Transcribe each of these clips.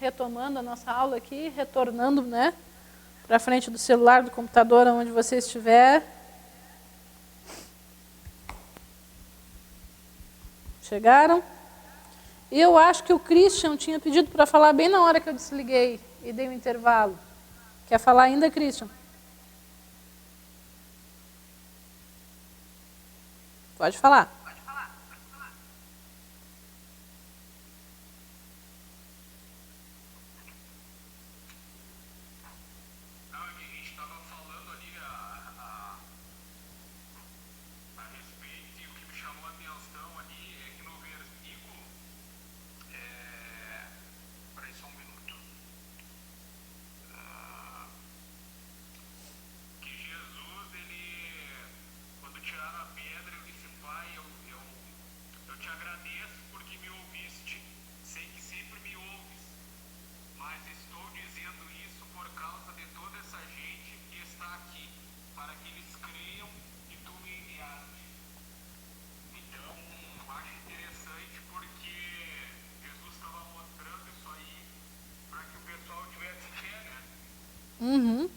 retomando a nossa aula aqui, retornando, né, para frente do celular, do computador, onde você estiver. Chegaram? Eu acho que o Christian tinha pedido para falar bem na hora que eu desliguei e dei um intervalo. Quer falar ainda, Christian? Pode falar. Uhum.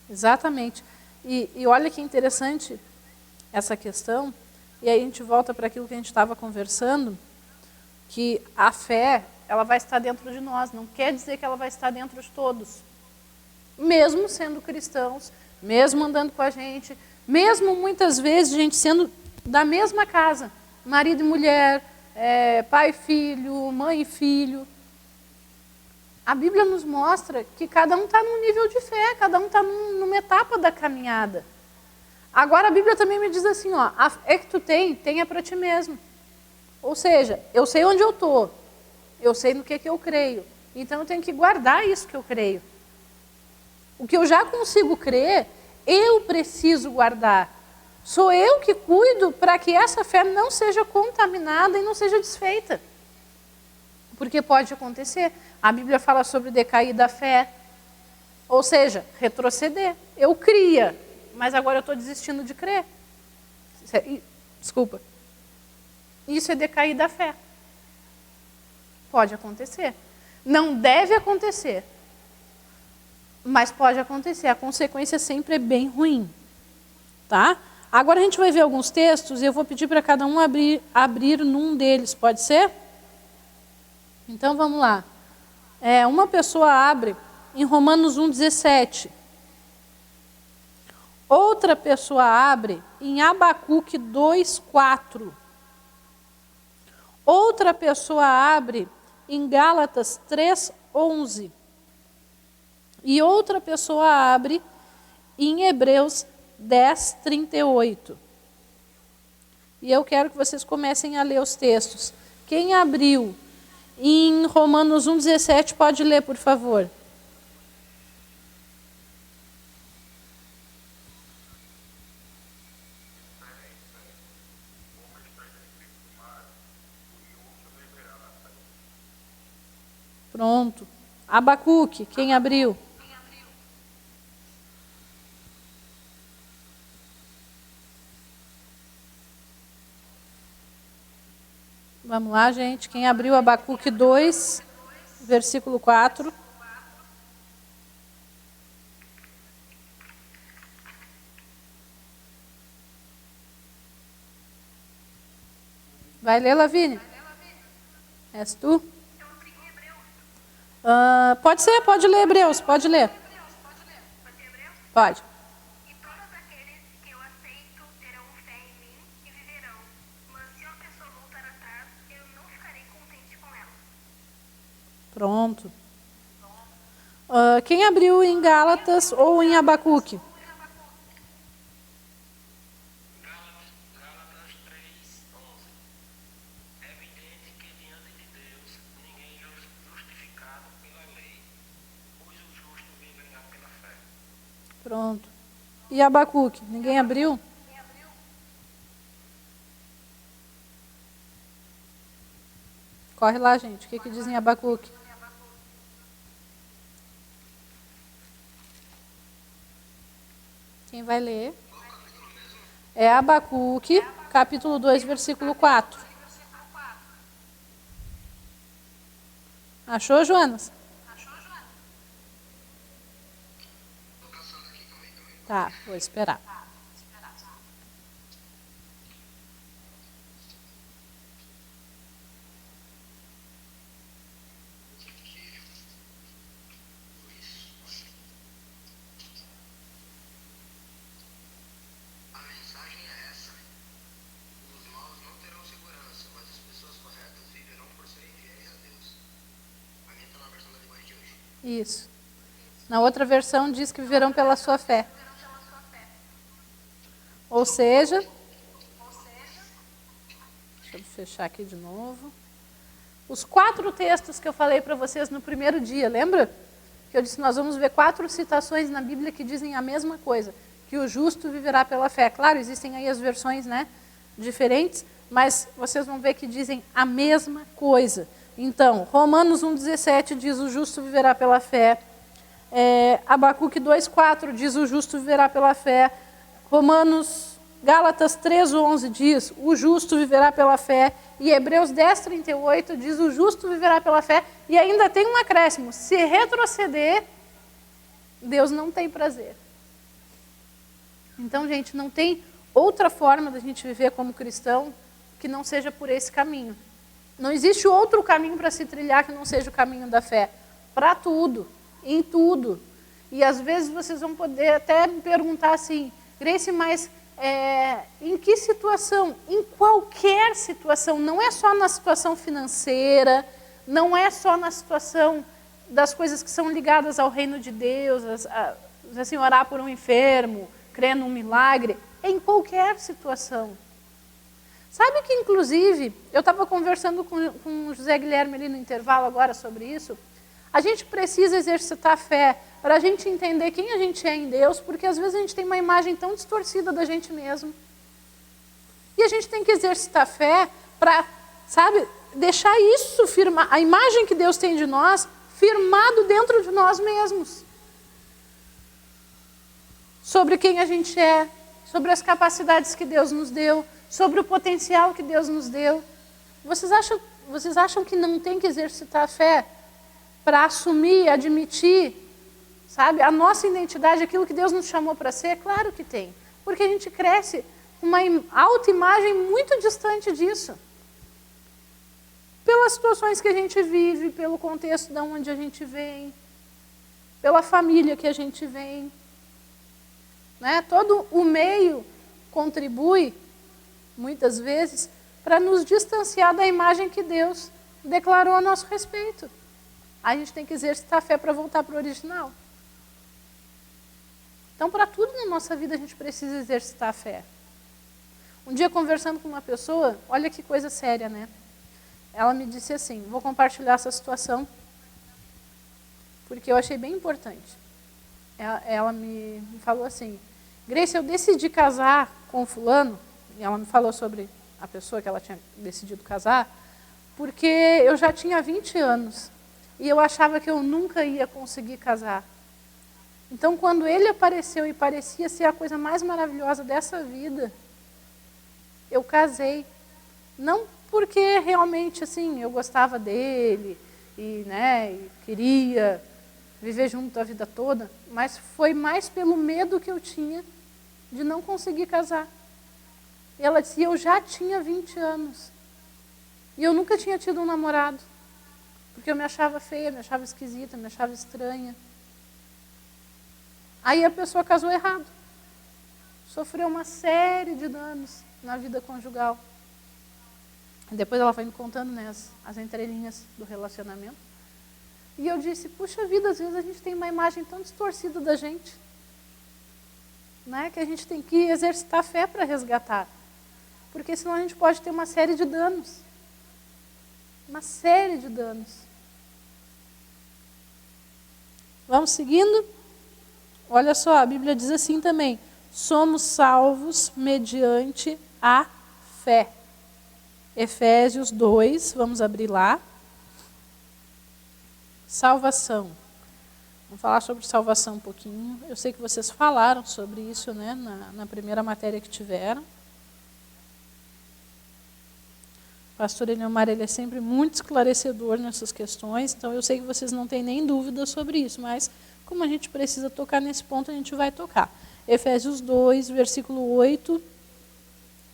Exatamente. E olha que interessante essa questão, e aí a gente volta para aquilo que a gente estava conversando, que a fé, ela vai estar dentro de nós, não quer dizer que ela vai estar dentro de todos. Mesmo sendo cristãos, mesmo andando com a gente, mesmo muitas vezes a gente sendo da mesma casa, marido e mulher, pai e filho, mãe e filho. A Bíblia nos mostra que cada um está num nível de fé, cada um está numa etapa da caminhada. Agora a Bíblia também me diz assim, ó, a fé que tu tenha para ti mesmo. Ou seja, eu sei onde eu estou, eu sei no que eu creio, então eu tenho que guardar isso que eu creio. O que eu já consigo crer, eu preciso guardar. Sou eu que cuido para que essa fé não seja contaminada e não seja desfeita. Porque pode acontecer. A Bíblia fala sobre decair da fé, ou seja, retroceder. Eu cria, mas agora eu estou desistindo de crer. Desculpa. Isso é decair da fé. Pode acontecer. Não deve acontecer, mas pode acontecer. A consequência sempre é bem ruim. Tá? Agora a gente vai ver alguns textos e eu vou pedir para cada um abrir num deles, pode ser? Então vamos lá. Uma pessoa abre em Romanos 1,17. Outra pessoa abre em Abacuque 2,4. Outra pessoa abre em Gálatas 3,11. E outra pessoa abre em Hebreus 10,38. E eu quero que vocês comecem a ler os textos. Quem abriu em Romanos 1,17 pode ler, por favor. Pronto. Abacuque, quem abriu? Vamos lá, gente. Quem abriu Abacuque 2, versículo 4. Vai ler, Lavínia? És tu? Pode ser, pode ler Hebreus, pode ler. Pode. E todos aqueles que eu aceito terão fé em mim e viverão. Mas se uma pessoa voltar atrás, eu não ficarei contente com ela. Pronto. Quem abriu em Gálatas ou em Abacuque? Gálatas 3:11. É evidente que diante de Deus ninguém é justificado pela lei, pois o justo viverá pela fé. Pronto. E Abacuque? Ninguém abriu? Corre lá, gente. O que diz em Abacuque? Quem vai ler? É Abacuque, capítulo 2, versículo 4. Achou, Joanas? Tá, vou esperar. Isso. Na outra versão diz que viverão pela sua fé. Ou seja, deixa eu fechar aqui de novo. Os 4 textos que eu falei para vocês no primeiro dia, lembra? Que eu disse, nós vamos ver 4 citações na Bíblia que dizem a mesma coisa, que o justo viverá pela fé. Claro, existem aí as versões, né, diferentes, mas vocês vão ver que dizem a mesma coisa. Então, Romanos 1,17 diz o justo viverá pela fé. Abacuque 2,4 diz o justo viverá pela fé. Gálatas 3,11 diz o justo viverá pela fé. E Hebreus 10,38 diz o justo viverá pela fé. E ainda tem um acréscimo, se retroceder, Deus não tem prazer. Então, gente, não tem outra forma da gente viver como cristão que não seja por esse caminho. Não existe outro caminho para se trilhar que não seja o caminho da fé. Para tudo, em tudo. E às vezes vocês vão poder até me perguntar assim, Grace, mas em que situação? Em qualquer situação. Não é só na situação financeira, não é só na situação das coisas que são ligadas ao reino de Deus, assim, orar por um enfermo, crer num milagre. É em qualquer situação. Sabe que, inclusive, eu estava conversando com o José Guilherme ali no intervalo agora sobre isso. A gente precisa exercitar a fé para a gente entender quem a gente é em Deus, porque às vezes a gente tem uma imagem tão distorcida da gente mesmo. E a gente tem que exercitar a fé para, sabe, deixar isso firmar, a imagem que Deus tem de nós, firmado dentro de nós mesmos. Sobre quem a gente é, sobre as capacidades que Deus nos deu, sobre o potencial que Deus nos deu. Vocês acham que não tem que exercitar a fé para assumir, admitir, sabe, a nossa identidade, aquilo que Deus nos chamou para ser? Claro que tem. Porque a gente cresce uma autoimagem muito distante disso. Pelas situações que a gente vive, pelo contexto de onde a gente vem, pela família que a gente vem. Né? Todo o meio contribui, muitas vezes, para nos distanciar da imagem que Deus declarou a nosso respeito. A gente tem que exercitar a fé para voltar para o original. Então, para tudo na nossa vida, a gente precisa exercitar a fé. Um dia, conversando com uma pessoa, olha que coisa séria, né? Ela me disse assim, vou compartilhar essa situação, porque eu achei bem importante. Ela me falou assim, Grace, eu decidi casar com o fulano, e ela me falou sobre a pessoa que ela tinha decidido casar, porque eu já tinha 20 anos, e eu achava que eu nunca ia conseguir casar. Então, quando ele apareceu e parecia ser a coisa mais maravilhosa dessa vida, eu casei. Não porque realmente, assim, eu gostava dele e, né, e queria viver junto a vida toda, mas foi mais pelo medo que eu tinha de não conseguir casar. E ela disse, eu já tinha 20 anos. E eu nunca tinha tido um namorado. Porque eu me achava feia, me achava esquisita, me achava estranha. Aí a pessoa casou errado. Sofreu uma série de danos na vida conjugal. E depois ela foi me contando, né, as entrelinhas do relacionamento. E eu disse, puxa vida, às vezes a gente tem uma imagem tão distorcida da gente, né, que a gente tem que exercitar a fé para resgatar. Porque senão a gente pode ter uma série de danos. Uma série de danos. Vamos seguindo? Olha só, a Bíblia diz assim também, somos salvos mediante a fé. Efésios 2, vamos abrir lá. Salvação. Vamos falar sobre salvação um pouquinho. Eu sei que vocês falaram sobre isso, né, na primeira matéria que tiveram. O pastor Eliomar, ele é sempre muito esclarecedor nessas questões, então eu sei que vocês não têm nem dúvida sobre isso, mas como a gente precisa tocar nesse ponto, a gente vai tocar. Efésios 2, versículo 8,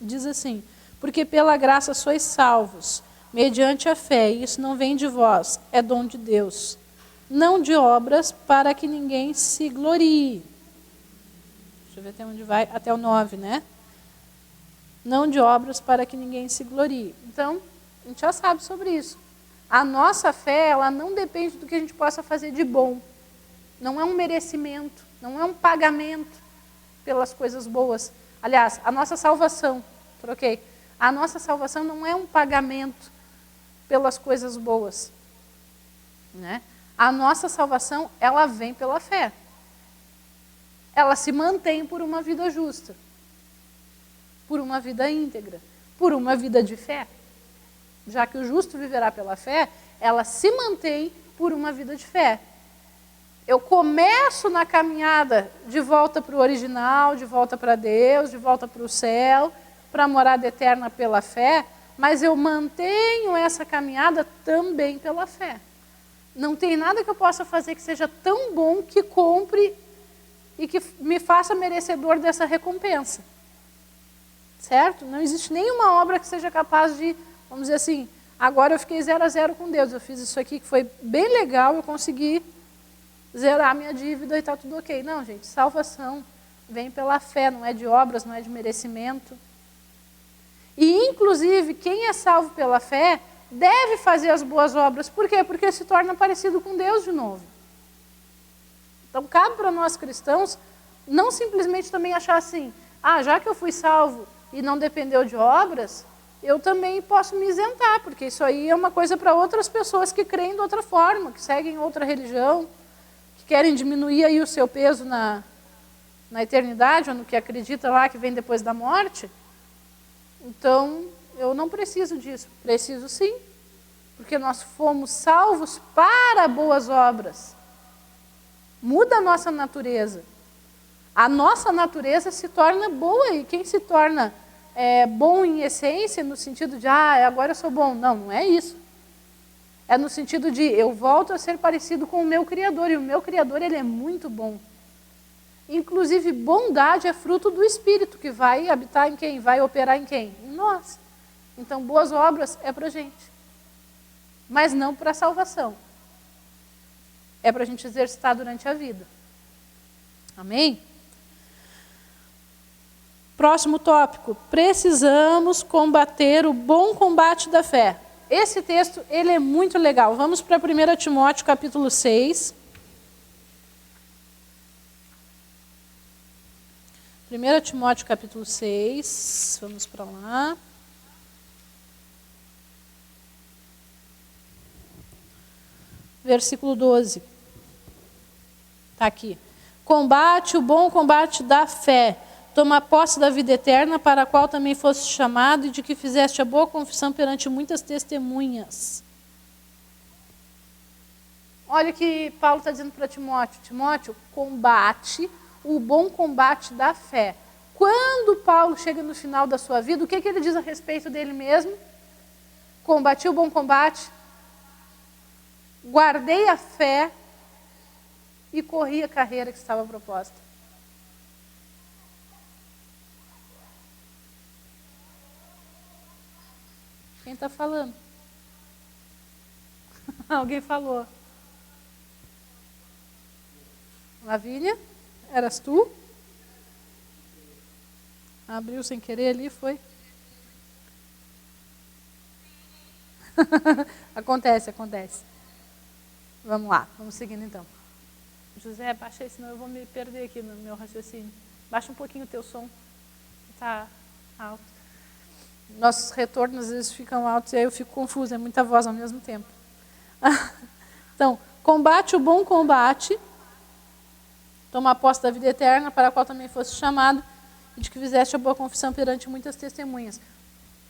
diz assim: porque pela graça sois salvos, mediante a fé, e isso não vem de vós, é dom de Deus, não de obras, para que ninguém se glorie. Deixa eu ver até onde vai, até o 9, né? Não de obras, para que ninguém se glorie. Então, a gente já sabe sobre isso. A nossa fé, ela não depende do que a gente possa fazer de bom. Não é um merecimento, não é um pagamento pelas coisas boas. Aliás, a nossa salvação, troquei. A nossa salvação não é um pagamento pelas coisas boas, né? A nossa salvação, ela vem pela fé. Ela se mantém por uma vida justa, por uma vida íntegra, por uma vida de fé. Já que o justo viverá pela fé, ela se mantém por uma vida de fé. Eu começo na caminhada de volta para o original, de volta para Deus, de volta para o céu, para a morada eterna pela fé, mas eu mantenho essa caminhada também pela fé. Não tem nada que eu possa fazer que seja tão bom que compre e que me faça merecedor dessa recompensa. Certo? Não existe nenhuma obra que seja capaz de, vamos dizer assim, agora eu fiquei 0-0 com Deus, eu fiz isso aqui que foi bem legal, eu consegui zerar minha dívida e está tudo ok. Não, gente, salvação vem pela fé, não é de obras, não é de merecimento. E, inclusive, quem é salvo pela fé deve fazer as boas obras. Por quê? Porque se torna parecido com Deus de novo. Então, cabe para nós cristãos não simplesmente também achar assim, já que eu fui salvo e não dependeu de obras, eu também posso me isentar, porque isso aí é uma coisa para outras pessoas que creem de outra forma, que seguem outra religião, que querem diminuir aí o seu peso na eternidade, ou no que acredita lá que vem depois da morte. Então, eu não preciso disso. Preciso sim, porque nós fomos salvos para boas obras. Muda a nossa natureza. A nossa natureza se torna boa, e quem se torna bom em essência, no sentido de, agora eu sou bom. Não, não é isso. É no sentido de, eu volto a ser parecido com o meu Criador, e o meu Criador, ele é muito bom. Inclusive, bondade é fruto do Espírito, que vai habitar em quem? Vai operar em quem? Em nós. Então, boas obras é para a gente. Mas não para a salvação. É para a gente exercitar durante a vida. Amém? Próximo tópico. Precisamos combater o bom combate da fé. Esse texto, ele é muito legal. Vamos para 1 Timóteo, capítulo 6. 1 Timóteo, capítulo 6. Vamos para lá. Versículo 12. Está aqui. Combate o bom combate da fé. Toma posse da vida eterna, para a qual também foste chamado, e de que fizeste a boa confissão perante muitas testemunhas. Olha o que Paulo está dizendo para Timóteo. Timóteo, combate o bom combate da fé. Quando Paulo chega no final da sua vida, o que ele diz a respeito dele mesmo? Combati o bom combate, guardei a fé e corri a carreira que estava proposta. Quem está falando? Alguém falou. Lavínia? Eras tu? Abriu sem querer ali, foi? Acontece. Vamos lá, vamos seguindo então. José, baixa aí, senão eu vou me perder aqui no meu raciocínio. Baixa um pouquinho o teu som. Está alto. Nossos retornos às vezes ficam altos e aí eu fico confusa, é muita voz ao mesmo tempo. Então, combate o bom combate, toma posse da vida eterna, para a qual também fosse chamado, e de que fizeste a boa confissão perante muitas testemunhas.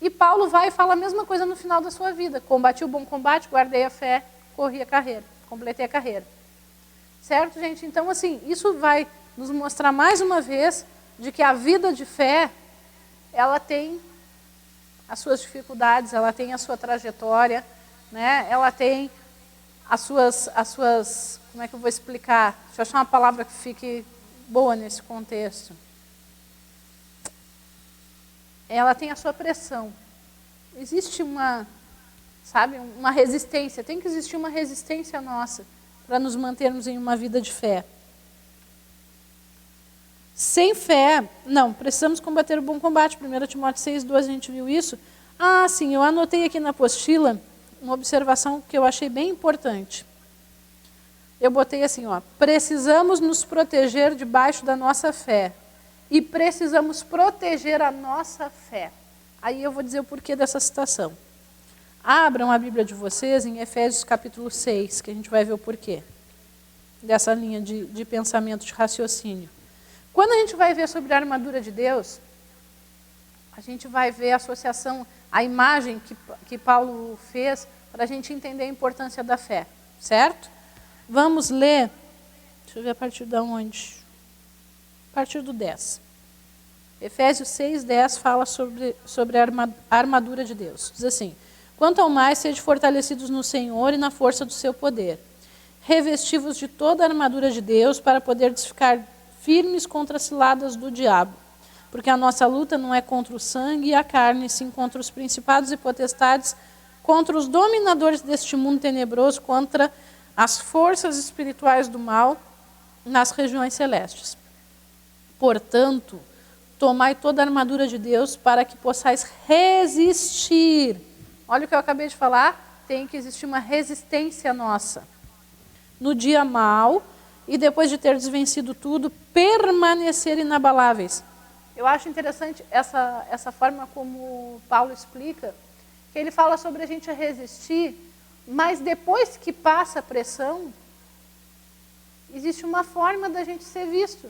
E Paulo vai e fala a mesma coisa no final da sua vida. Combati o bom combate, guardei a fé, corri a carreira, completei a carreira. Certo, gente? Então, assim, isso vai nos mostrar mais uma vez de que a vida de fé, ela tem as suas dificuldades, ela tem a sua trajetória, né? Ela tem as suas, como é que eu vou explicar? Deixa eu achar uma palavra que fique boa nesse contexto. Ela tem a sua pressão. Existe uma resistência, tem que existir uma resistência nossa para nos mantermos em uma vida de fé. Sem fé, não, precisamos combater o bom combate. 1 Timóteo 6,12, a gente viu isso. Ah, sim, eu anotei aqui na apostila uma observação que eu achei bem importante. Eu botei assim, ó, precisamos nos proteger debaixo da nossa fé. E precisamos proteger a nossa fé. Aí eu vou dizer o porquê dessa citação. Abram a Bíblia de vocês em Efésios capítulo 6, que a gente vai ver o porquê dessa linha de pensamento, de raciocínio. Quando a gente vai ver sobre a armadura de Deus, a gente vai ver a associação, a imagem que Paulo fez para a gente entender a importância da fé, certo? Vamos ler, deixa eu ver a partir de onde? A partir do 10. Efésios 6:10 fala sobre a armadura de Deus. Diz assim, quanto ao mais, sede fortalecidos no Senhor e na força do seu poder. Revesti-vos de toda a armadura de Deus para poderdes ficar firmes contra as ciladas do diabo. Porque a nossa luta não é contra o sangue e a carne, sim contra os principados e potestades, contra os dominadores deste mundo tenebroso, contra as forças espirituais do mal nas regiões celestes. Portanto, tomai toda a armadura de Deus para que possais resistir. Olha o que eu acabei de falar, tem que existir uma resistência nossa. No dia mau, e depois de ter vencido tudo, permanecer inabaláveis. Eu acho interessante essa forma como Paulo explica, que ele fala sobre a gente resistir, mas depois que passa a pressão, existe uma forma da gente ser visto.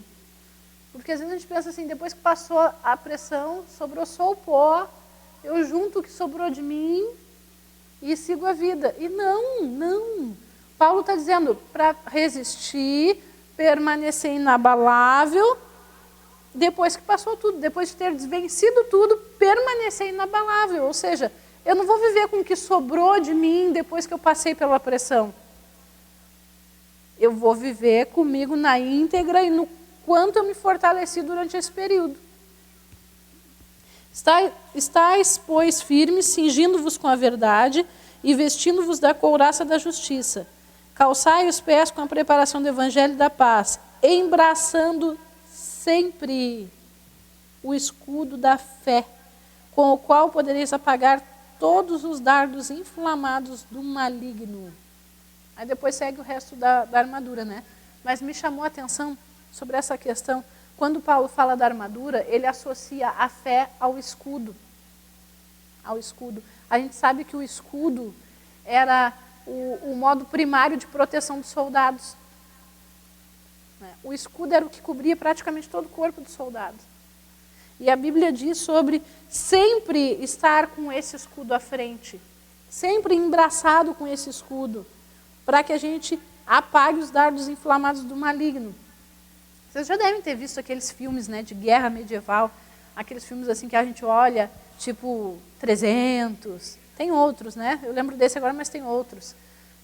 Porque às vezes a gente pensa assim, depois que passou a pressão, sobrou só o pó, eu junto o que sobrou de mim e sigo a vida. E não. Paulo está dizendo para resistir, permanecer inabalável, depois que passou tudo, depois de ter vencido tudo, permanecer inabalável. Ou seja, eu não vou viver com o que sobrou de mim depois que eu passei pela pressão. Eu vou viver comigo na íntegra e no quanto eu me fortaleci durante esse período. Estais, pois, firmes, cingindo-vos com a verdade e vestindo-vos da couraça da justiça. Calçai os pés com a preparação do evangelho da paz, embraçando sempre o escudo da fé, com o qual podereis apagar todos os dardos inflamados do maligno. Aí depois segue o resto da armadura, né? Mas me chamou a atenção sobre essa questão. Quando Paulo fala da armadura, ele associa a fé ao escudo. Ao escudo. A gente sabe que o escudo era o modo primário de proteção dos soldados. O escudo era o que cobria praticamente todo o corpo do soldado. E a Bíblia diz sobre sempre estar com esse escudo à frente, sempre embraçado com esse escudo, para que a gente apague os dardos inflamados do maligno. Vocês já devem ter visto aqueles filmes, né, de guerra medieval, aqueles filmes assim que a gente olha, tipo 300, tem outros, né? Eu lembro desse agora, mas tem outros,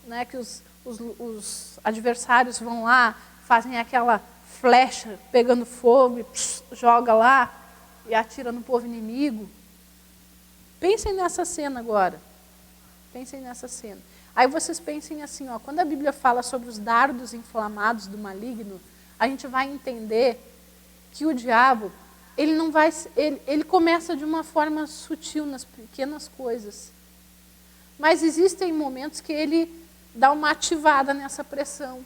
né, que os adversários vão lá, fazem aquela flecha pegando fogo e joga lá e atira no povo inimigo. Pensem nessa cena agora. Pensem nessa cena. Aí vocês pensem assim, ó, quando a Bíblia fala sobre os dardos inflamados do maligno, a gente vai entender que o diabo, ele começa de uma forma sutil nas pequenas coisas. Mas existem momentos que ele dá uma ativada nessa pressão.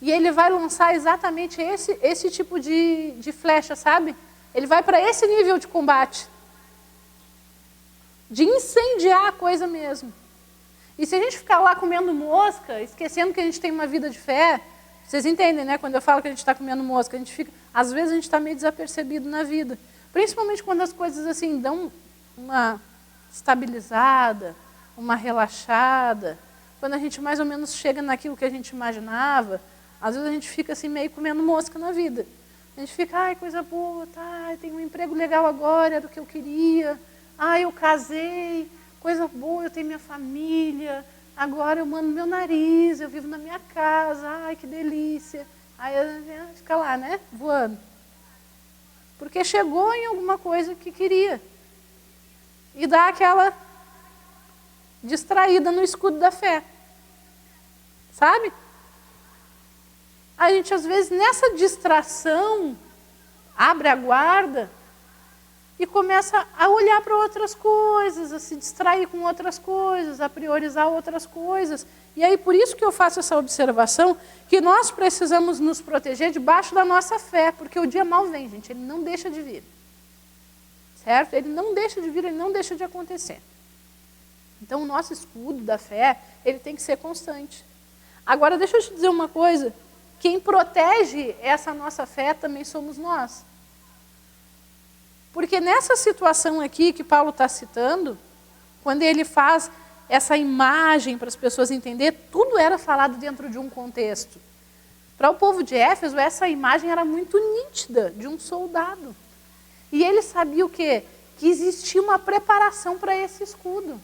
E ele vai lançar exatamente esse tipo de flecha, sabe? Ele vai para esse nível de combate. De incendiar a coisa mesmo. E se a gente ficar lá comendo mosca, esquecendo que a gente tem uma vida de fé, vocês entendem, né? Quando eu falo que a gente está comendo mosca, às vezes a gente está meio desapercebido na vida. Principalmente quando as coisas assim dão uma estabilizada, uma relaxada. Quando a gente mais ou menos chega naquilo que a gente imaginava, às vezes a gente fica assim meio comendo mosca na vida. A gente fica, ai, coisa boa, tá, tem um emprego legal agora, era o que eu queria. eu casei, coisa boa, eu tenho minha família, agora eu mando meu nariz, eu vivo na minha casa, ai, que delícia. Aí fica lá, né, voando. Porque chegou em alguma coisa que queria. E dá aquela distraída no escudo da fé. Sabe? A gente, às vezes, nessa distração, abre a guarda e começa a olhar para outras coisas, a se distrair com outras coisas, a priorizar outras coisas. E aí, por isso que eu faço essa observação, que nós precisamos nos proteger debaixo da nossa fé, porque o dia mal vem, gente, ele não deixa de vir. Certo? Ele não deixa de vir, ele não deixa de acontecer. Então, o nosso escudo da fé, ele tem que ser constante. Agora, deixa eu te dizer uma coisa, quem protege essa nossa fé também somos nós. Porque nessa situação aqui que Paulo está citando, quando ele faz essa imagem para as pessoas entenderem, tudo era falado dentro de um contexto. Para o povo de Éfeso, essa imagem era muito nítida, de um soldado. E ele sabia o quê? Que existia uma preparação para esse escudo.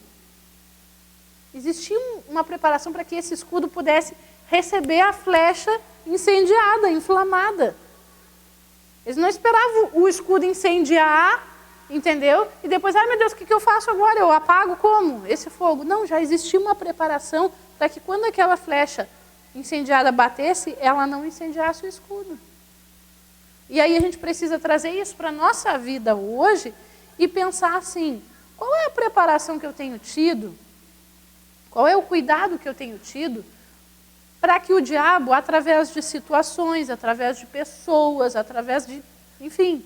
Existia uma preparação para que esse escudo pudesse receber a flecha incendiada, inflamada. Eles não esperavam o escudo incendiar, entendeu? E depois, meu Deus, o que eu faço agora? Eu apago como? Esse fogo. Não, já existia uma preparação para que quando aquela flecha incendiada batesse, ela não incendiasse o escudo. E aí a gente precisa trazer isso para a nossa vida hoje e pensar assim, qual é a preparação que eu tenho tido? Qual é o cuidado que eu tenho tido para que o diabo, através de situações, através de pessoas, através de, enfim,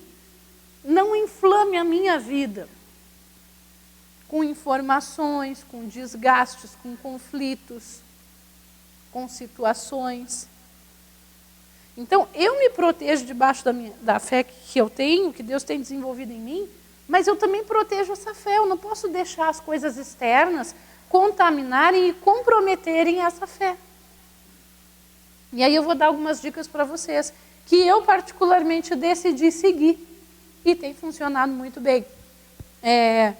não inflame a minha vida com informações, com desgastes, com conflitos, com situações. Então, eu me protejo debaixo da fé que eu tenho, que Deus tem desenvolvido em mim, mas eu também protejo essa fé. Eu não posso deixar as coisas externas contaminarem e comprometerem essa fé. E aí eu vou dar algumas dicas para vocês, que eu particularmente decidi seguir e tem funcionado muito bem. É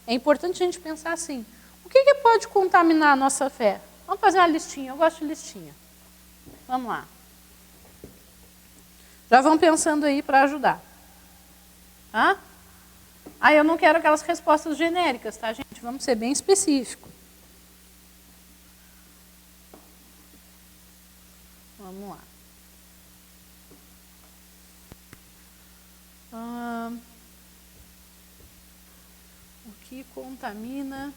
importante a gente pensar assim, o que pode contaminar a nossa fé? Vamos fazer uma listinha, eu gosto de listinha. Vamos lá. Já vão pensando aí para ajudar. Tá? Eu não quero aquelas respostas genéricas, tá, gente? Vamos ser bem específicos. Vamos lá. O que contamina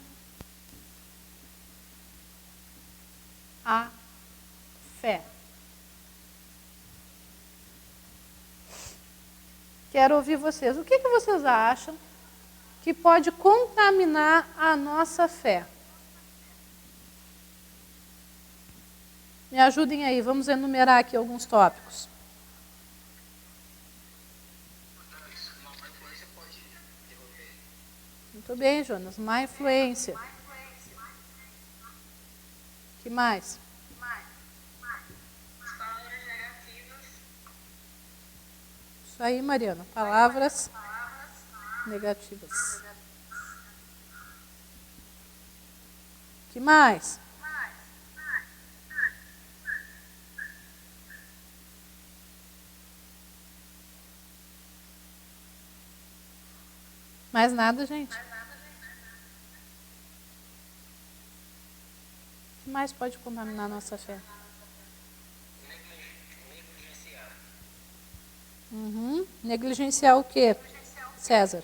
a fé? Quero ouvir vocês. O que vocês acham que pode contaminar a nossa fé? Me ajudem aí, vamos enumerar aqui alguns tópicos. Má influência pode interromper. Muito bem, Jonas. Má influência. Que mais? Palavras negativas. Isso aí, Mariana. Palavras negativas. Que mais? Mais nada, gente? O que mais pode contaminar a nossa fé? Negligenciar. Negligenciar o quê, César?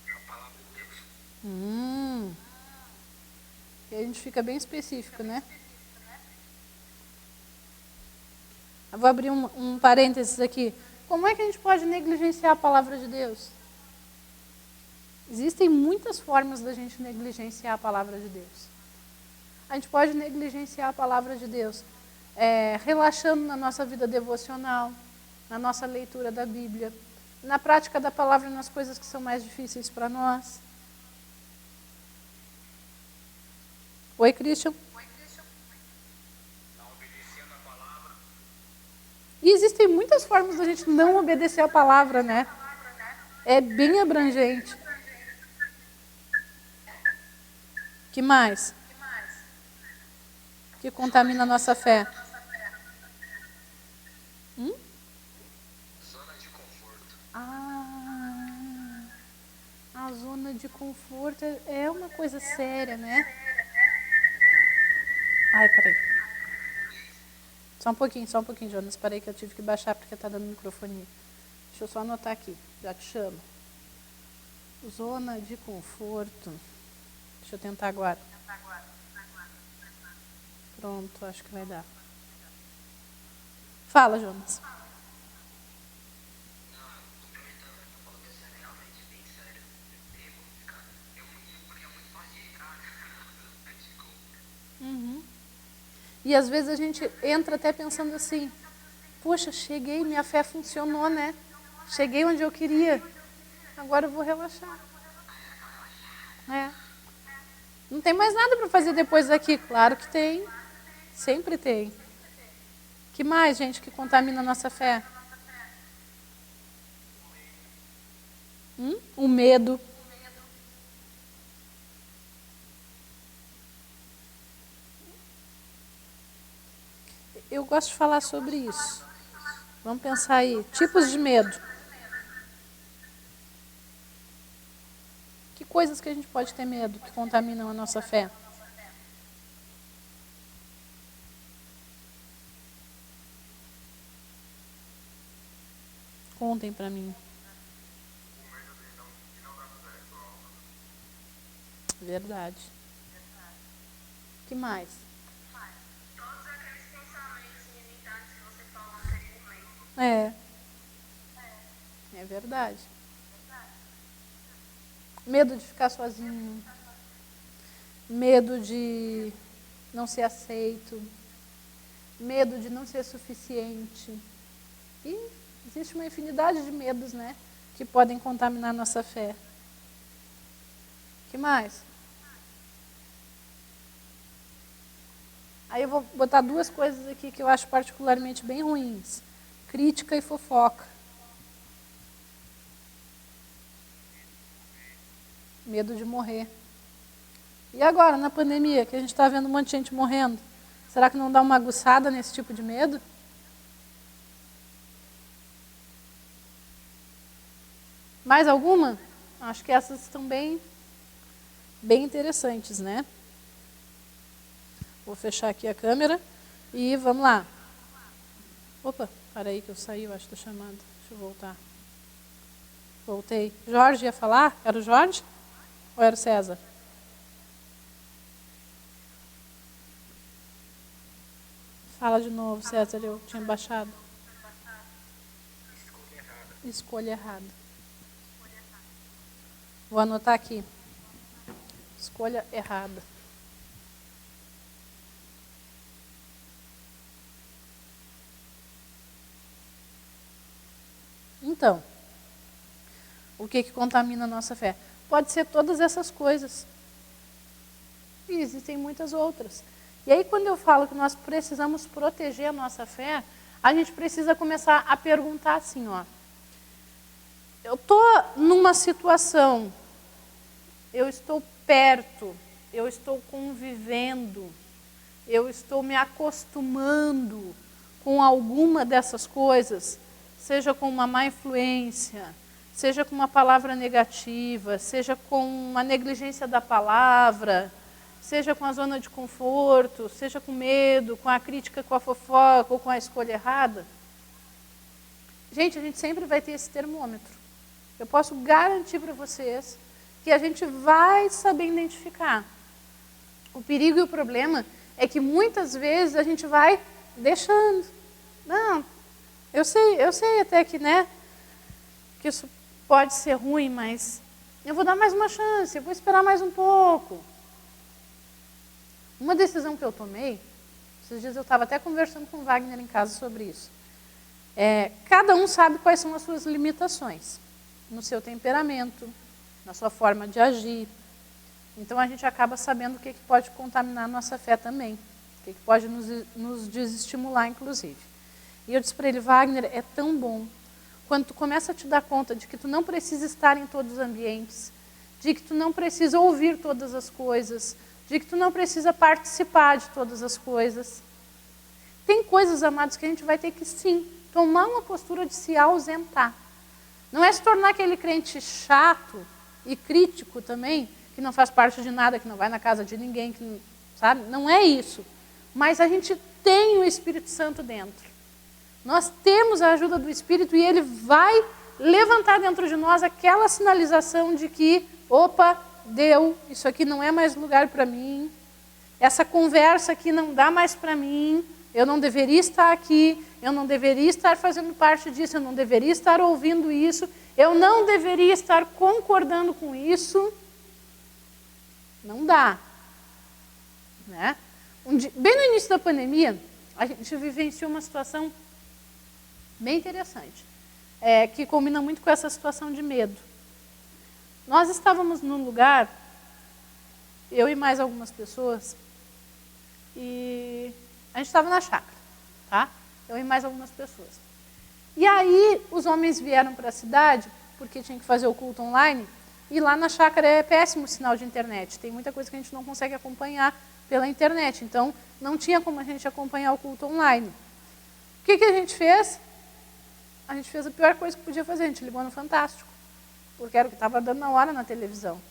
A palavra de Deus. E a gente fica bem específico, né? Eu vou abrir um parênteses aqui. Como é que a gente pode negligenciar a palavra de Deus? Existem muitas formas da gente negligenciar a palavra de Deus. A gente pode negligenciar a palavra de Deus relaxando na nossa vida devocional, na nossa leitura da Bíblia, na prática da palavra nas coisas que são mais difíceis para nós. Oi, Christian. Não obedecendo a palavra. E existem muitas formas da gente não obedecer a palavra, né? É bem abrangente. Que mais? Que contamina a nossa fé? Zona de conforto. A zona de conforto é uma coisa séria, né? Ai, peraí. Só um pouquinho, Jonas. Peraí que eu tive que baixar porque tá dando microfonia. Deixa eu só anotar aqui, já te chamo. Zona de conforto. Deixa eu tentar agora. Pronto, acho que vai dar. Fala, Jonas. E às vezes a gente entra até pensando assim, poxa, cheguei, minha fé funcionou, né? Cheguei onde eu queria. Agora eu vou relaxar. Não tem mais nada para fazer depois daqui. Claro que tem. Sempre tem. Que mais, gente, que contamina a nossa fé? O medo. Eu gosto de falar sobre isso. Vamos pensar aí. Tipos de medo. Que coisas que a gente pode ter medo que contaminam a nossa fé? Contem para mim. Verdade. Que mais? Todos aqueles pensamentos limitantes que você falou anteriormente. É verdade. Medo de ficar sozinho. Medo de não ser aceito. Medo de não ser suficiente. E existe uma infinidade de medos, né? Que podem contaminar nossa fé. Que mais? Aí eu vou botar duas coisas aqui que eu acho particularmente bem ruins. Crítica e fofoca. Medo de morrer. E agora, na pandemia, que a gente está vendo um monte de gente morrendo, será que não dá uma aguçada nesse tipo de medo? Mais alguma? Acho que essas estão bem interessantes, né? Vou fechar aqui a câmera e vamos lá. Opa, para aí que eu saí, eu acho, da chamada. Deixa eu voltar. Voltei. Jorge ia falar? Era o Jorge? Ou era o César? Fala de novo, César, eu tinha baixado. Escolha errada. Vou anotar aqui. Escolha errada. Então, o que contamina a nossa fé? Pode ser todas essas coisas. E existem muitas outras. E aí, quando eu falo que nós precisamos proteger a nossa fé, a gente precisa começar a perguntar assim, ó. Eu estou numa situação, eu estou perto, eu estou convivendo, eu estou me acostumando com alguma dessas coisas, seja com uma má influência, seja com uma palavra negativa, seja com uma negligência da palavra, seja com a zona de conforto, seja com medo, com a crítica, com a fofoca ou com a escolha errada. Gente, a gente sempre vai ter esse termômetro. Eu posso garantir para vocês que a gente vai saber identificar. O perigo e o problema é que muitas vezes a gente vai deixando. Não, eu sei até que, né, que isso pode ser ruim, mas eu vou dar mais uma chance, eu vou esperar mais um pouco. Uma decisão que eu tomei, esses dias eu estava até conversando com o Wagner em casa sobre isso. Cada um sabe quais são as suas limitações, no seu temperamento, na sua forma de agir. Então a gente acaba sabendo o que pode contaminar a nossa fé também, o que pode nos desestimular, inclusive. E eu disse para ele, Wagner, é tão bom quando tu começa a te dar conta de que tu não precisa estar em todos os ambientes, de que tu não precisa ouvir todas as coisas, de que tu não precisa participar de todas as coisas. Tem coisas, amados, que a gente vai ter que, sim, tomar uma postura de se ausentar. Não é se tornar aquele crente chato e crítico também, que não faz parte de nada, que não vai na casa de ninguém, que não, sabe? Não é isso. Mas a gente tem o Espírito Santo dentro. Nós temos a ajuda do Espírito e ele vai levantar dentro de nós aquela sinalização de que, opa, deu, isso aqui não é mais lugar para mim, essa conversa aqui não dá mais para mim, eu não deveria estar aqui, eu não deveria estar fazendo parte disso, eu não deveria estar ouvindo isso, eu não deveria estar concordando com isso. Não dá. Né? Bem no início da pandemia, a gente vivenciou uma situação bem interessante, que combina muito com essa situação de medo. Nós estávamos num lugar, eu e mais algumas pessoas, e a gente estava na chácara, tá? Eu e mais algumas pessoas. E aí os homens vieram para a cidade, porque tinham que fazer o culto online, e lá na chácara é péssimo o sinal de internet. Tem muita coisa que a gente não consegue acompanhar pela internet, então não tinha como a gente acompanhar o culto online. O que a gente fez? A gente fez a pior coisa que podia fazer, a gente ligou no Fantástico, porque era o que estava dando na hora na televisão.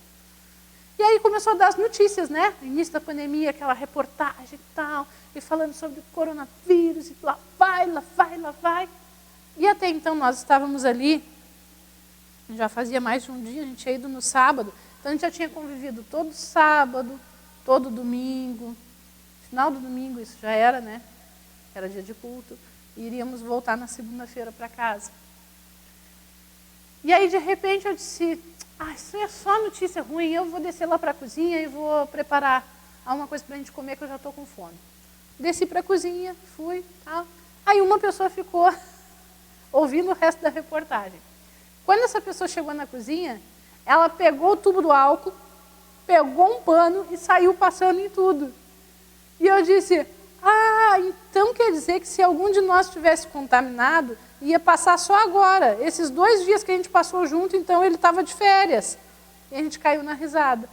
E aí começou a dar as notícias, né? No início da pandemia, aquela reportagem e tal, e falando sobre o coronavírus, e lá vai, lá vai, lá vai. E até então nós estávamos ali, já fazia mais de um dia, a gente tinha ido no sábado, então a gente já tinha convivido todo sábado, todo domingo, final do domingo isso já era, né? Era dia de culto, e iríamos voltar na segunda-feira para casa. E aí, de repente, eu disse, isso é só notícia ruim, eu vou descer lá para a cozinha e vou preparar alguma coisa para a gente comer, que eu já estou com fome. Desci para a cozinha, fui, tal. Aí uma pessoa ficou ouvindo o resto da reportagem. Quando essa pessoa chegou na cozinha, ela pegou o tubo do álcool, pegou um pano e saiu passando em tudo. E eu disse, então quer dizer que se algum de nós tivesse contaminado, ia passar só agora. Esses 2 dias que a gente passou junto, então ele estava de férias. E a gente caiu na risada.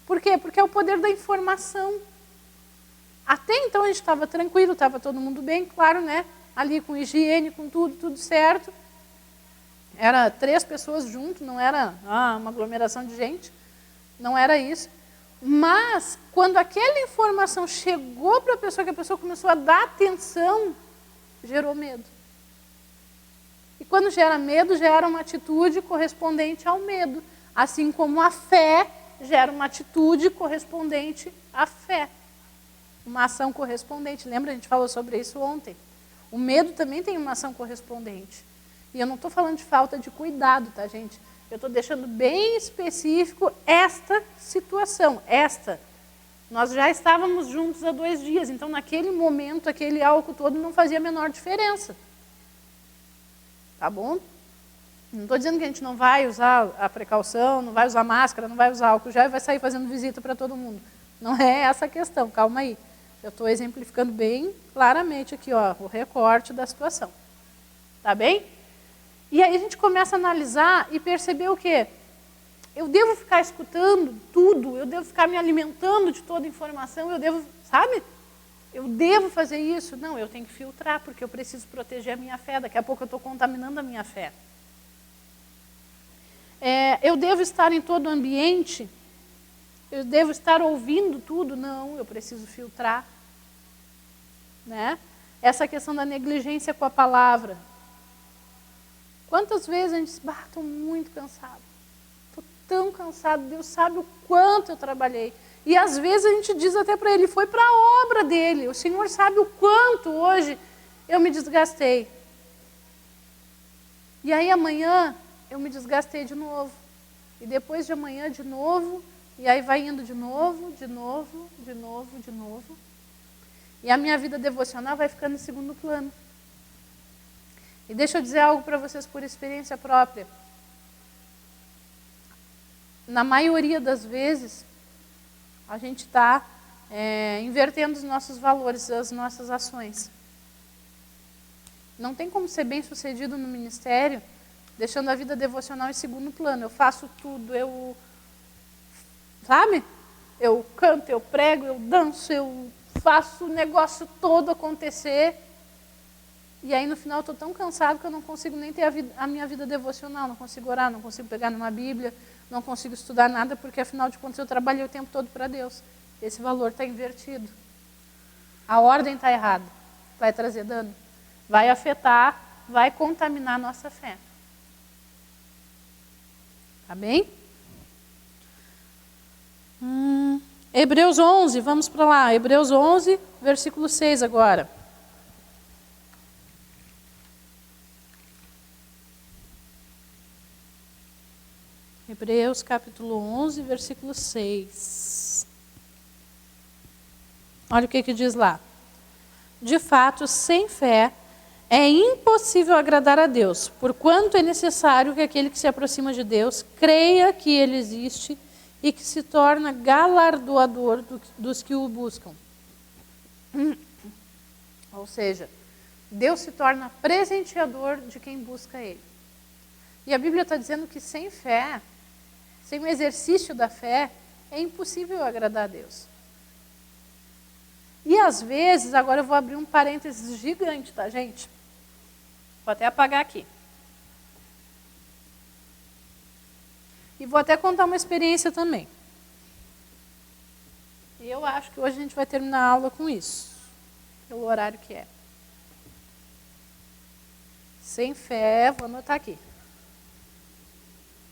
Por quê? Porque é o poder da informação. Até então a gente estava tranquilo, estava todo mundo bem, claro, né? Ali com higiene, com tudo certo. Era 3 pessoas junto, não era uma aglomeração de gente. Não era isso. Mas, quando aquela informação chegou para a pessoa, que a pessoa começou a dar atenção, gerou medo. E quando gera medo, gera uma atitude correspondente ao medo. Assim como a fé gera uma atitude correspondente à fé. Uma ação correspondente. Lembra, a gente falou sobre isso ontem. O medo também tem uma ação correspondente. E eu não estou falando de falta de cuidado, tá, gente? Eu estou deixando bem específico esta situação, Nós já estávamos juntos há 2 dias, então naquele momento, aquele álcool todo não fazia a menor diferença. Tá bom? Não estou dizendo que a gente não vai usar a precaução, não vai usar máscara, não vai usar álcool gel e vai sair fazendo visita para todo mundo. Não é essa a questão, calma aí. Eu estou exemplificando bem claramente aqui, o recorte da situação. Tá bem? E aí a gente começa a analisar e perceber o quê? Eu devo ficar escutando tudo, eu devo ficar me alimentando de toda informação, eu devo, sabe? Eu devo fazer isso? Não, eu tenho que filtrar, porque eu preciso proteger a minha fé, daqui a pouco eu estou contaminando a minha fé. Eu devo estar em todo o ambiente? Eu devo estar ouvindo tudo? Não, eu preciso filtrar. Né? Essa questão da negligência com a palavra. Quantas vezes a gente diz, estou muito cansado, estou tão cansado, Deus sabe o quanto eu trabalhei. E às vezes a gente diz até para Ele, foi para a obra dele, o Senhor sabe o quanto hoje eu me desgastei. E aí amanhã eu me desgastei de novo. E depois de amanhã de novo, e aí vai indo de novo. E a minha vida devocional vai ficando em segundo plano. E deixa eu dizer algo para vocês por experiência própria. Na maioria das vezes, a gente está invertendo os nossos valores, as nossas ações. Não tem como ser bem-sucedido no ministério deixando a vida devocional em segundo plano. Eu faço tudo, sabe? Eu canto, eu prego, eu danço, eu faço o negócio todo acontecer. E aí no final eu estou tão cansado que eu não consigo nem ter a minha vida devocional, não consigo orar, não consigo pegar numa Bíblia, não consigo estudar nada, porque afinal de contas eu trabalhei o tempo todo para Deus. Esse valor está invertido. A ordem está errada. Vai trazer dano. Vai afetar, vai contaminar a nossa fé. Tá bem? Hebreus 11, vamos para lá. Hebreus 11, versículo 6 agora. Hebreus capítulo 11, versículo 6. Olha o que diz lá. De fato, sem fé é impossível agradar a Deus, porquanto é necessário que aquele que se aproxima de Deus creia que Ele existe e que se torna galardoador dos que o buscam. Ou seja, Deus se torna presenteador de quem busca Ele. E a Bíblia está dizendo que sem fé, sem o exercício da fé, é impossível agradar a Deus. E às vezes, agora eu vou abrir um parênteses gigante, tá, gente? Vou até apagar aqui. E vou até contar uma experiência também. E eu acho que hoje a gente vai terminar a aula com isso, pelo horário que é. Sem fé, vou anotar aqui.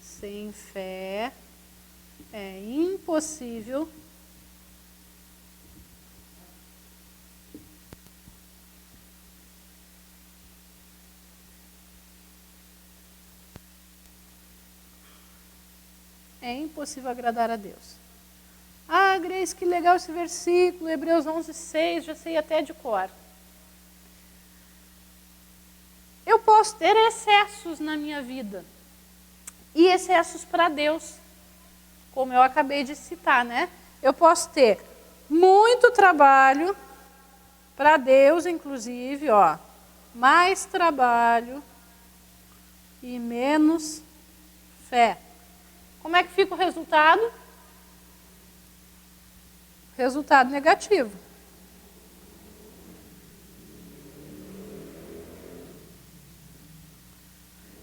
Sem fé é impossível agradar a Deus. Ah, Grace, que legal esse versículo, Hebreus 11, 6, já sei até de cor. Eu posso ter excessos na minha vida. E excessos para Deus, como eu acabei de citar, né? Eu posso ter muito trabalho para Deus, inclusive, mais trabalho e menos fé. Como é que fica o resultado? Resultado negativo.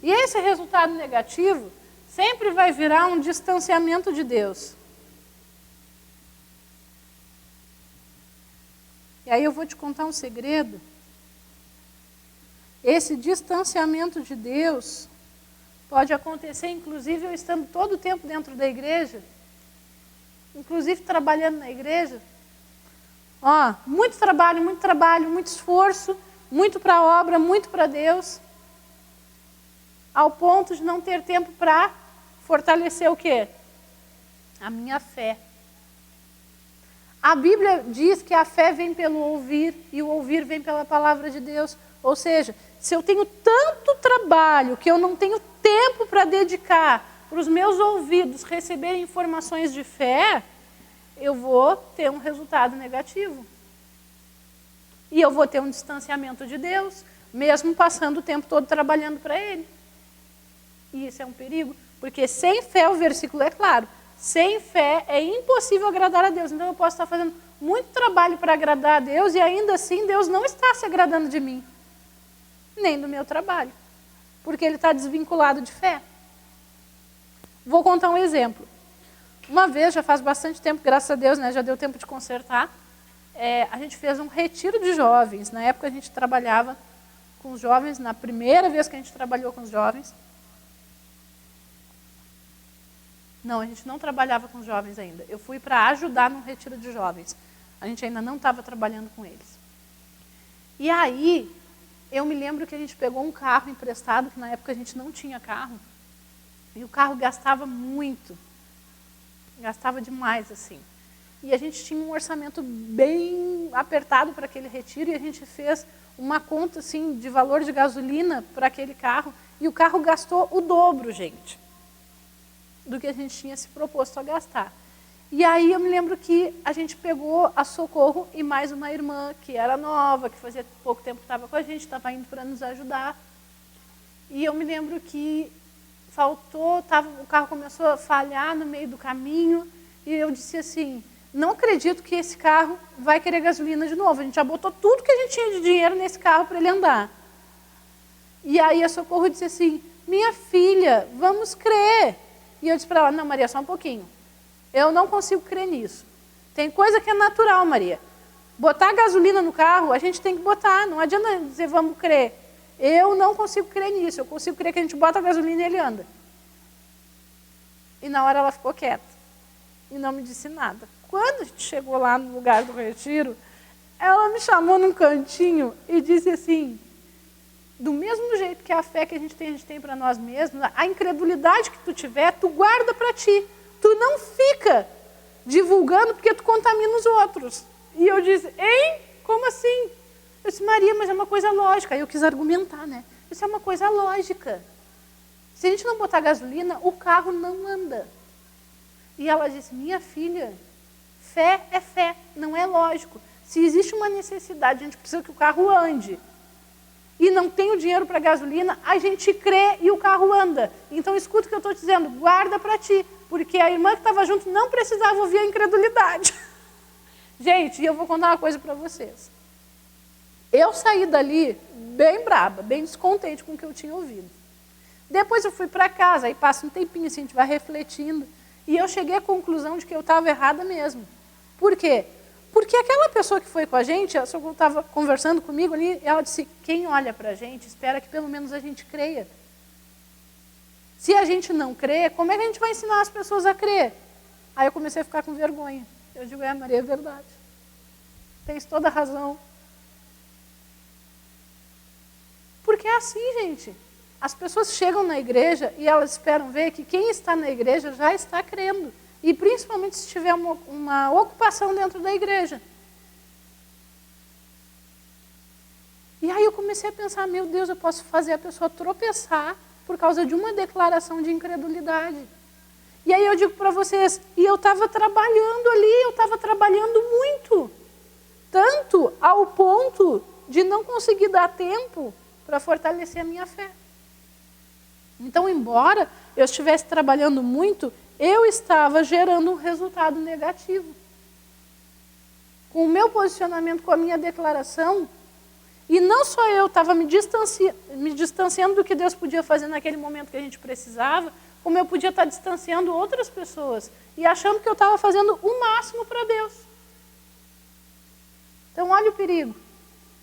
E esse resultado negativo sempre vai virar um distanciamento de Deus. E aí eu vou te contar um segredo. Esse distanciamento de Deus pode acontecer, inclusive, eu estando todo o tempo dentro da igreja, inclusive trabalhando na igreja. Muito trabalho, muito esforço, muito para a obra, muito para Deus, ao ponto de não ter tempo para fortalecer o quê? A minha fé. A Bíblia diz que a fé vem pelo ouvir e o ouvir vem pela palavra de Deus. Ou seja, se eu tenho tanto trabalho que eu não tenho tempo para dedicar para os meus ouvidos receberem informações de fé, eu vou ter um resultado negativo. E eu vou ter um distanciamento de Deus, mesmo passando o tempo todo trabalhando para Ele. E isso é um perigo, porque sem fé, o versículo é claro, sem fé é impossível agradar a Deus. Então eu posso estar fazendo muito trabalho para agradar a Deus e ainda assim Deus não está se agradando de mim, nem do meu trabalho, porque Ele está desvinculado de fé. Vou contar um exemplo. Uma vez, já faz bastante tempo, graças a Deus, né, já deu tempo de consertar, a gente fez um retiro de jovens. Na época a gente trabalhava com os jovens, na primeira vez que a gente trabalhou com os jovens. Não, a gente não trabalhava com os jovens ainda. Eu fui para ajudar num retiro de jovens. A gente ainda não estava trabalhando com eles. E aí, eu me lembro que a gente pegou um carro emprestado, que na época a gente não tinha carro. E o carro gastava muito. Gastava demais, assim. E a gente tinha um orçamento bem apertado para aquele retiro, e a gente fez uma conta, assim, de valor de gasolina para aquele carro, e o carro gastou o dobro, gente, do que a gente tinha se proposto a gastar. E aí eu me lembro que a gente pegou a Socorro e mais uma irmã que era nova, que fazia pouco tempo que estava com a gente, estava indo para nos ajudar. E eu me lembro que faltou, o carro começou a falhar no meio do caminho, e eu disse assim, não acredito que esse carro vai querer gasolina de novo. A gente já botou tudo que a gente tinha de dinheiro nesse carro para ele andar. E aí a Socorro disse assim, minha filha, vamos crer. E eu disse para ela, não, Maria, só um pouquinho. Eu não consigo crer nisso. Tem coisa que é natural, Maria. Botar gasolina no carro, a gente tem que botar. Não adianta dizer vamos crer. Eu não consigo crer nisso. Eu consigo crer que a gente bota a gasolina e ele anda. E na hora ela ficou quieta. E não me disse nada. Quando a gente chegou lá no lugar do retiro, ela me chamou num cantinho e disse assim, do mesmo jeito que a fé que a gente tem para nós mesmos, a incredulidade que tu tiver, tu guarda para ti. Tu não fica divulgando porque tu contamina os outros. E eu disse, hein? Como assim? Eu disse, Maria, mas é uma coisa lógica. Aí eu quis argumentar, né? Isso é uma coisa lógica. Se a gente não botar gasolina, o carro não anda. E ela disse, minha filha, fé é fé, não é lógico. Se existe uma necessidade, a gente precisa que o carro ande. E não tem o dinheiro para gasolina, a gente crê e o carro anda. Então escuta o que eu estou dizendo, guarda para ti. Porque a irmã que estava junto não precisava ouvir a incredulidade. Gente, e eu vou contar uma coisa para vocês. Eu saí dali bem braba, bem descontente com o que eu tinha ouvido. Depois eu fui para casa, aí passa um tempinho assim, a gente vai refletindo. E eu cheguei à conclusão de que eu estava errada mesmo. Por quê? Porque aquela pessoa que foi com a gente, ela estava conversando comigo ali, ela disse, quem olha para a gente, espera que pelo menos a gente creia. Se a gente não crê, como é que a gente vai ensinar as pessoas a crer? Aí eu comecei a ficar com vergonha. Eu digo, Maria, é verdade. Tens toda a razão. Porque é assim, gente. As pessoas chegam na igreja e elas esperam ver que quem está na igreja já está crendo. E principalmente se tiver uma ocupação dentro da igreja. E aí eu comecei a pensar, meu Deus, eu posso fazer a pessoa tropeçar por causa de uma declaração de incredulidade. E aí eu digo para vocês, e eu estava trabalhando ali, eu estava trabalhando muito. Tanto ao ponto de não conseguir dar tempo para fortalecer a minha fé. Então, embora eu estivesse trabalhando muito, eu estava gerando um resultado negativo. Com o meu posicionamento, com a minha declaração, e não só eu estava me distanciando do que Deus podia fazer naquele momento que a gente precisava, como eu podia estar distanciando outras pessoas e achando que eu estava fazendo o máximo para Deus. Então, olha o perigo.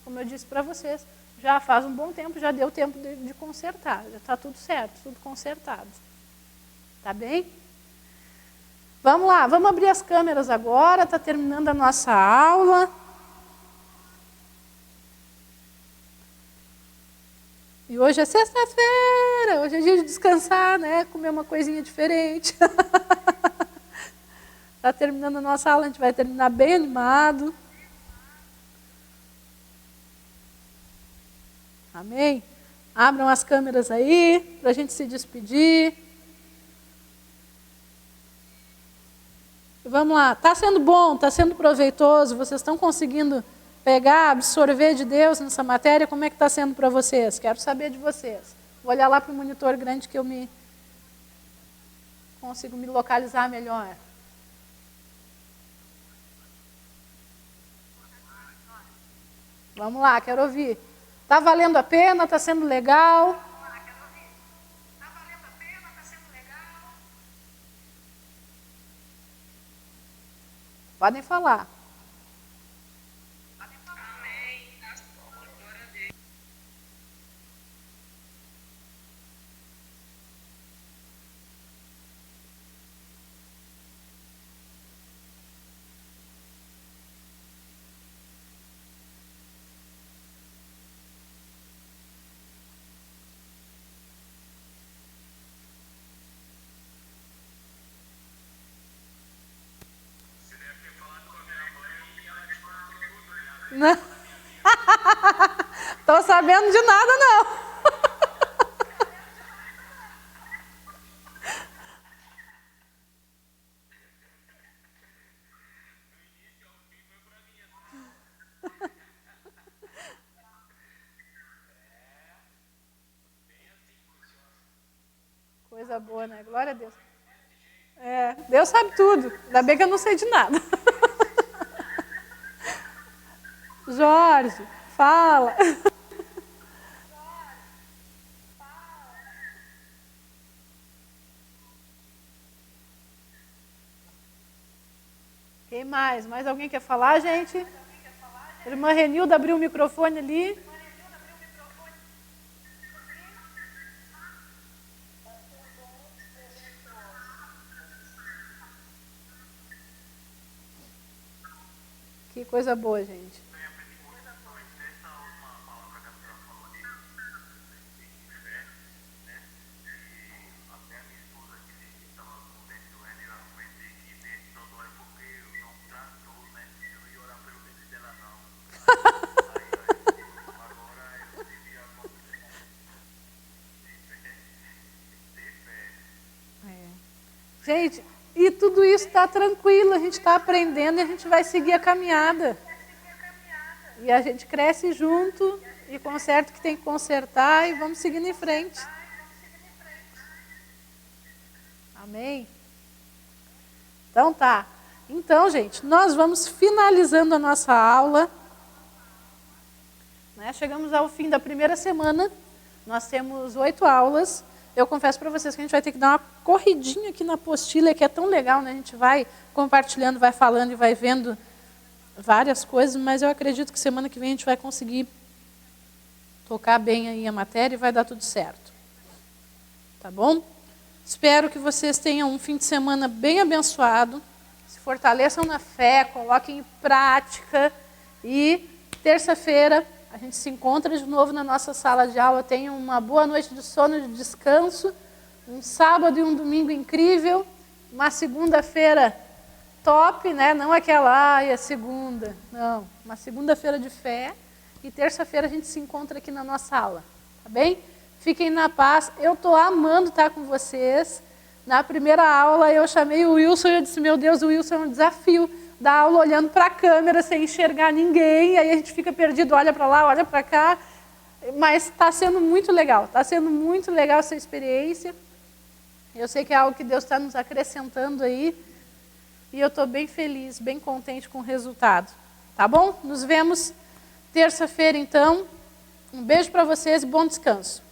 Como eu disse para vocês, já faz um bom tempo, já deu tempo de consertar, já está tudo certo, tudo consertado. Tá bem? Vamos lá, vamos abrir as câmeras agora, está terminando a nossa aula. E hoje é sexta-feira, hoje é dia de descansar, né? Comer uma coisinha diferente. Está terminando a nossa aula, a gente vai terminar bem animado. Amém? Abram as câmeras aí, para a gente se despedir. Vamos lá, está sendo bom, está sendo proveitoso, vocês estão conseguindo pegar, absorver de Deus nessa matéria, como é que está sendo para vocês? Quero saber de vocês. Vou olhar lá para o monitor grande que eu consigo me localizar melhor. Vamos lá, quero ouvir. Está valendo a pena? Está sendo legal? Tá valendo a pena? Tá sendo legal? Podem falar. Amém. Glória a Deus. Você deve ter falado com a minha mãe e ela descontou tudo, né? Não. Estou sabendo de nada, não. coisa boa, né? Glória a Deus. Deus sabe tudo. Ainda bem que eu não sei de nada. Jorge, fala. Quem mais? Mais alguém quer falar, gente? Irmã Renilda abriu o microfone ali. Que coisa boa, gente. Gente, e tudo isso está tranquilo, a gente está aprendendo e a gente vai seguir a caminhada. E a gente cresce junto e conserta o que tem que consertar e vamos seguindo em frente. Amém? Então tá. Então, gente, nós vamos finalizando a nossa aula. Né? Chegamos ao fim da primeira semana. Nós temos 8 aulas. Eu confesso para vocês que a gente vai ter que dar uma corridinha aqui na apostila, que é tão legal, né? A gente vai compartilhando, vai falando e vai vendo várias coisas, mas eu acredito que semana que vem a gente vai conseguir tocar bem aí a matéria e vai dar tudo certo. Tá bom? Espero que vocês tenham um fim de semana bem abençoado, se fortaleçam na fé, coloquem em prática e terça-feira a gente se encontra de novo na nossa sala de aula. Tenham uma boa noite de sono, de descanso, um sábado e um domingo incrível, uma segunda-feira top, né? Não aquela, é segunda, não. Uma segunda-feira de fé e terça-feira a gente se encontra aqui na nossa aula, tá bem? Fiquem na paz. Eu estou amando estar com vocês. Na primeira aula eu chamei o Wilson e eu disse, meu Deus, o Wilson é um desafio. Dar aula olhando para a câmera, sem enxergar ninguém, aí a gente fica perdido, olha para lá, olha para cá. Mas está sendo muito legal essa experiência. Eu sei que é algo que Deus está nos acrescentando aí. E eu estou bem feliz, bem contente com o resultado. Tá bom? Nos vemos terça-feira, então. Um beijo para vocês e bom descanso.